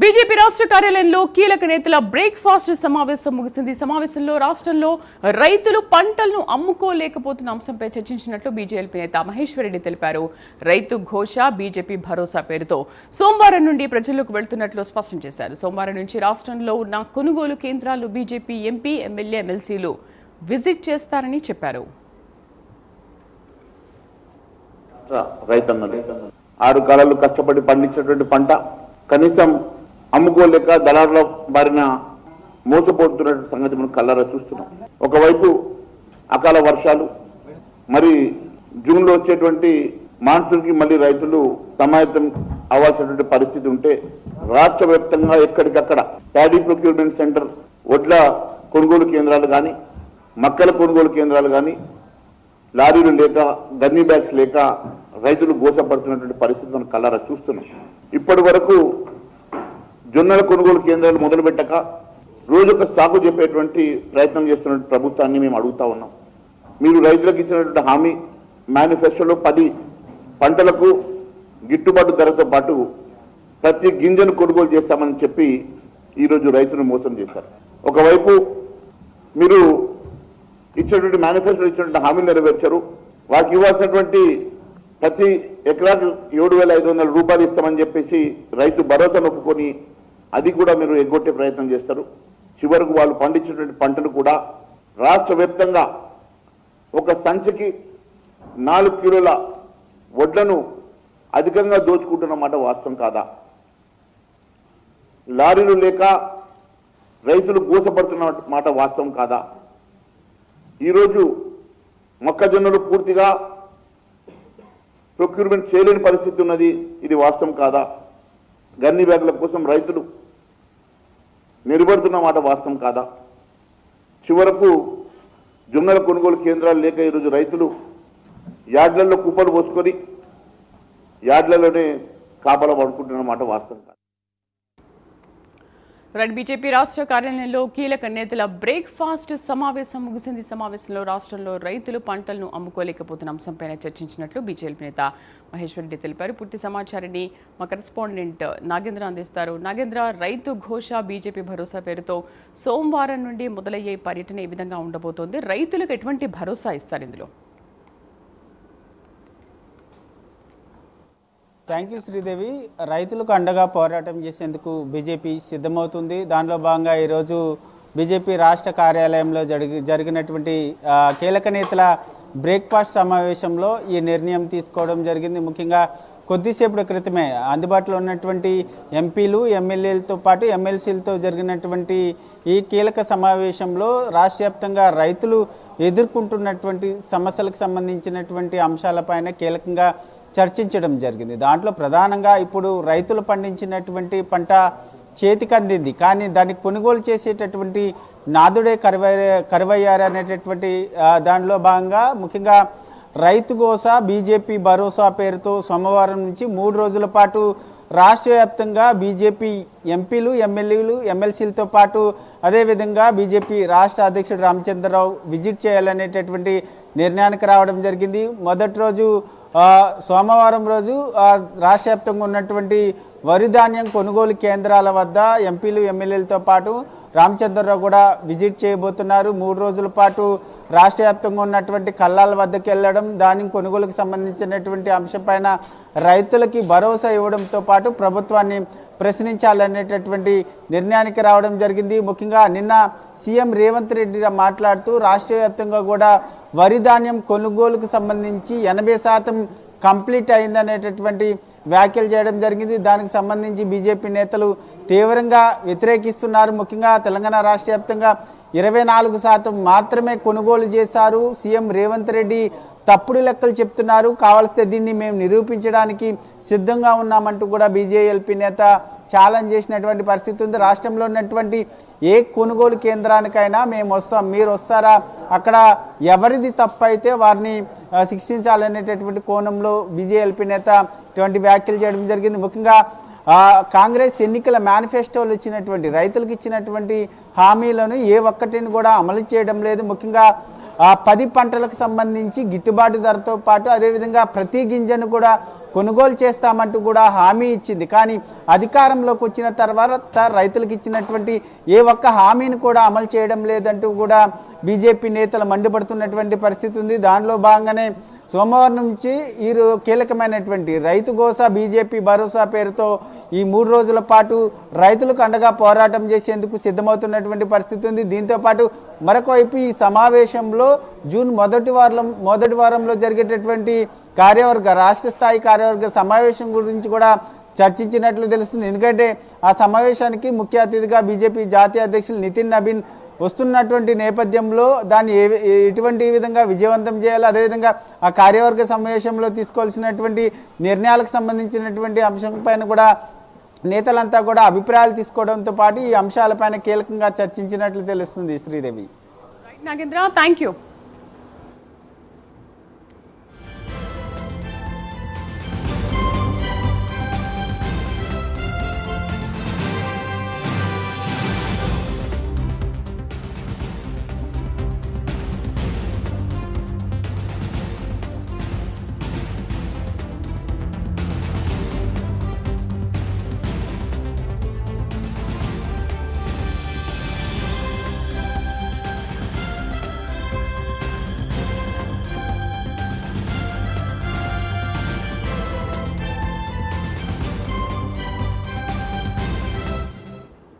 BJP రాష్ట్ర కార్యాలయంలో కీలక నేతల బ్రేక్ఫాస్ట్ సమావేశం ముగిసింది. సమావేశంలో రాష్ట్రంలో రైతులు పంటలను అమ్ముకోలేకపోతున్న అంశంపై చర్చించినట్లు బీజేపీ నేత మహేశ్వర్ రెడ్డి తెలిపారు. రైతు ఘోష బీజేపీ భరోసా పేరుతో సోమవారం నుండి ప్రజల్లోకి వెళ్తున్నట్లు స్పష్టం చేశారు. సోమవారం నుంచి రాష్ట్రంలో ఉన్న కొనుగోలు కేంద్రాలు బీజేపీ ఎంపీ, ఎమ్మెల్యే, ఎమ్మెల్సీలు విజిట్ చేస్తారని చెప్పారు. రైతన్నలు 6 కాలాలు కష్టపడి పండించినటువంటి పంట కనీసం అమ్ముకోలేక దళారుల బారిన మోసపోతున్న సంగతి మనం కళ్ళారా చూస్తున్నాం. ఒకవైపు అకాల వర్షాలు, మరి జూన్లో వచ్చేటువంటి మాన్సూన్కి మళ్ళీ రైతులు సమాయత్తం అవ్వాల్సినటువంటి పరిస్థితి ఉంటే రాష్ట్ర వ్యాప్తంగా ఎక్కడికక్కడ ప్యాడీ ప్రొక్యూర్మెంట్ సెంటర్, వడ్ల కొనుగోలు కేంద్రాలు కానీ, మక్కల కొనుగోలు కేంద్రాలు కానీ, లారీలు లేక, గన్నీ బ్యాగ్స్ లేక రైతులు గోసపడుతున్నటువంటి పరిస్థితి మనం కళ్ళారా చూస్తున్నాం. ఇప్పటి వరకు జొన్నల కొనుగోలు కేంద్రాలు మొదలుపెట్టక రోజొక స్టాకు చెప్పేటువంటి ప్రయత్నం చేస్తున్న ప్రభుత్వాన్ని మేము అడుగుతా ఉన్నాం. మీరు రైతులకు ఇచ్చినటువంటి హామీ మేనిఫెస్టోలో 10 పంటలకు గిట్టుబాటు ధరతో పాటు ప్రతి గింజను కొనుగోలు చేస్తామని చెప్పి ఈరోజు రైతులను మోసం చేశారు. ఒకవైపు మీరు ఇచ్చినటువంటి మేనిఫెస్టోలో ఇచ్చినటువంటి హామీలు నెరవేర్చారు. వారికి ఇవ్వాల్సినటువంటి ప్రతి ఎకరాకు 7,500 రూపాయలు ఇస్తామని చెప్పేసి రైతు భరోసా నొప్పుకొని అది కూడా మీరు ఎగ్గొట్టే ప్రయత్నం చేస్తారు. చివరకు వాళ్ళు పండించినటువంటి పంటలు కూడా రాష్ట్ర వ్యాప్తంగా ఒక సంచికి 4 కిలోల వడ్లను అధికంగా దోచుకుంటున్నమాట వాస్తవం కాదా? లారీలు లేక రైతులు గోసపడుతున్న మాట వాస్తవం కాదా? ఈరోజు మొక్కజొన్నలు పూర్తిగా ప్రొక్యూర్మెంట్ చేయలేని పరిస్థితి ఉన్నది, ఇది వాస్తవం కాదా? గన్ని బ్యాగుల కోసం రైతులు నిలబడుతున్న మాట వాస్తవం కాదా? చివరకు జొన్నల కొనుగోలు కేంద్రాలు లేక ఈరోజు రైతులు యార్డ్లలో కుప్పలు పోసుకొని యార్డ్లలోనే కాపలా పడుకుంటున్న మాట వాస్తవం కాదా? బీజేపీ రాష్ట్ర కార్యాలయంలో కీలక నేతల బ్రేక్ఫాస్ట్ సమావేశం ముగిసింది. సమావేశంలో రాష్ట్రంలో రైతులు పంటలను అమ్ముకోలేకపోతున్న అంశంపై చర్చించినట్లు బీజేపీ నేత మహేశ్వర్ రెడ్డి తెలిపారు. పూర్తి సమాచారాన్ని మా కరెస్పాండెంట్ నాగేంద్ర అందిస్తారు. నాగేంద్ర, రైతు ఘోష బీజేపీ భరోసా పేరుతో సోమవారం నుండి మొదలయ్యే పర్యటన ఏ విధంగా ఉండబోతోంది? రైతులకు ఎటువంటి భరోసా ఇస్తారు ఇందులో? Thank you Sridevi. రైతులకు అండగా పోరాటం చేసేందుకు బీజేపీ సిద్ధమవుతుంది. దానిలో భాగంగా ఈరోజు బీజేపీ రాష్ట్ర కార్యాలయంలో జరిగినటువంటి కీలక నేతల బ్రేక్ఫాస్ట్ సమావేశంలో ఈ నిర్ణయం తీసుకోవడం జరిగింది. ముఖ్యంగా కొద్దిసేపటి క్రితమే అందుబాటులో ఉన్నటువంటి ఎంపీలు, ఎమ్మెల్యేలతో పాటు ఎమ్మెల్సీలతో జరిగినటువంటి ఈ కీలక సమావేశంలో రాష్ట్ర వ్యాప్తంగా రైతులు ఎదుర్కొంటున్నటువంటి సమస్యలకు సంబంధించినటువంటి అంశాలపైన కీలకంగా చర్చించడం జరిగింది. దాంట్లో ప్రధానంగా ఇప్పుడు రైతులు పండించినటువంటి పంట చేతికి అందింది, కానీ దాన్ని కొనుగోలు చేసేటటువంటి నాదుడే కరువయ్యారు అనేటటువంటి దానిలో భాగంగా ముఖ్యంగా రైతు ఘోష బీజేపీ భరోసా పేరుతో సోమవారం నుంచి 3 రోజుల పాటు రాష్ట్ర వ్యాప్తంగా బీజేపీ ఎంపీలు, ఎమ్మెల్యేలు, ఎమ్మెల్సీలతో పాటు అదేవిధంగా బీజేపీ రాష్ట్ర అధ్యక్షుడు రామచంద్రరావు విజిట్ చేయాలనేటటువంటి నిర్ణయానికి రావడం జరిగింది. మొదటి రోజు సోమవారం రోజు రాష్ట్ర వ్యాప్తంగా ఉన్నటువంటి వరి ధాన్యం కొనుగోలు కేంద్రాల వద్ద ఎంపీలు, ఎమ్మెల్యేలతో పాటు రామచంద్రరావు కూడా విజిట్ చేయబోతున్నారు. 3 రోజుల పాటు రాష్ట్ర వ్యాప్తంగా ఉన్నటువంటి కల్లాల వద్దకు వెళ్ళడం, ధాన్యం కొనుగోలుకు సంబంధించినటువంటి అంశంపైన రైతులకి భరోసా ఇవ్వడంతో పాటు ప్రభుత్వాన్ని ప్రశ్నించాలనేటటువంటి నిర్ణయానికి రావడం జరిగింది. ముఖ్యంగా నిన్న సీఎం రేవంత్ రెడ్డి మాట్లాడుతూ రాష్ట్ర వ్యాప్తంగా కూడా వరి ధాన్యం కొనుగోలుకు సంబంధించి 80% కంప్లీట్ అయిందనేటటువంటి వ్యాఖ్యలు చేయడం జరిగింది. దానికి సంబంధించి బీజేపీ నేతలు తీవ్రంగా వ్యతిరేకిస్తున్నారు. ముఖ్యంగా తెలంగాణ రాష్ట్ర వ్యాప్తంగా 24% మాత్రమే కొనుగోలు చేశారు. సీఎం రేవంత్ రెడ్డి తప్పుడు లెక్కలు చెప్తున్నారు, కావాల్స్తే దీన్ని మేము నిరూపించడానికి సిద్ధంగా ఉన్నామంటూ కూడా బీజేఎల్పీ నేత ఛాలెంజ్ చేసినటువంటి పరిస్థితి ఉంది. రాష్ట్రంలో ఉన్నటువంటి ఏ కొనుగోలు కేంద్రానికైనా మేము వస్తాం, మీరు వస్తారా, అక్కడ ఎవరిది తప్పు అయితే వారిని శిక్షించాలనేటటువంటి కోణంలో బీజేఎల్పీ నేత ఇటువంటి వ్యాఖ్యలు చేయడం జరిగింది. ముఖ్యంగా కాంగ్రెస్ ఎన్నికల మేనిఫెస్టోలు ఇచ్చినటువంటి రైతులకు ఇచ్చినటువంటి హామీలను ఏ ఒక్కటిని కూడా అమలు చేయడం లేదు. ముఖ్యంగా 10 పంటలకు సంబంధించి గిట్టుబాటు ధరతో పాటు అదేవిధంగా ప్రతి గింజను కూడా కొనుగోలు చేస్తామంటూ కూడా హామీ ఇచ్చింది. కానీ అధికారంలోకి వచ్చిన తర్వాత రైతులకు ఇచ్చినటువంటి ఏ ఒక్క హామీని కూడా అమలు చేయడం లేదంటూ కూడా బీజేపీ నేతలు మండిపడుతున్నటువంటి పరిస్థితి ఉంది. దానిలో భాగంగానే సోమవారం నుంచి ఈ కీలకమైనటువంటి రైతు గోసా బీజేపీ భరోసా పేరుతో ఈ 3 రోజుల పాటు రైతులకు అండగా పోరాటం చేసేందుకు సిద్ధమవుతున్నటువంటి పరిస్థితి ఉంది. దీంతో పాటు మరొక వైపు ఈ సమావేశంలో జూన్ మొదటి వారంలో జరిగేటటువంటి రాష్ట్ర స్థాయి కార్యవర్గ సమావేశం గురించి కూడా చర్చించినట్లు తెలుస్తుంది. ఎందుకంటే ఆ సమావేశానికి ముఖ్య అతిథిగా బీజేపీ జాతీయ అధ్యక్షులు నితిన్ నబీన్ వస్తున్నటువంటి నేపథ్యంలో దాన్ని ఎటువంటి విధంగా విజయవంతం చేయాలి, అదేవిధంగా ఆ కార్యవర్గ సమావేశంలో తీసుకోవాల్సినటువంటి నిర్ణయాలకు సంబంధించినటువంటి అంశంపైన కూడా నేతలంతా కూడా అభిప్రాయాలు తీసుకోవడంతో పాటు ఈ అంశాలపైన కీలకంగా చర్చించినట్లు తెలుస్తుంది. శ్రీదేవి. Nagendra, thank you.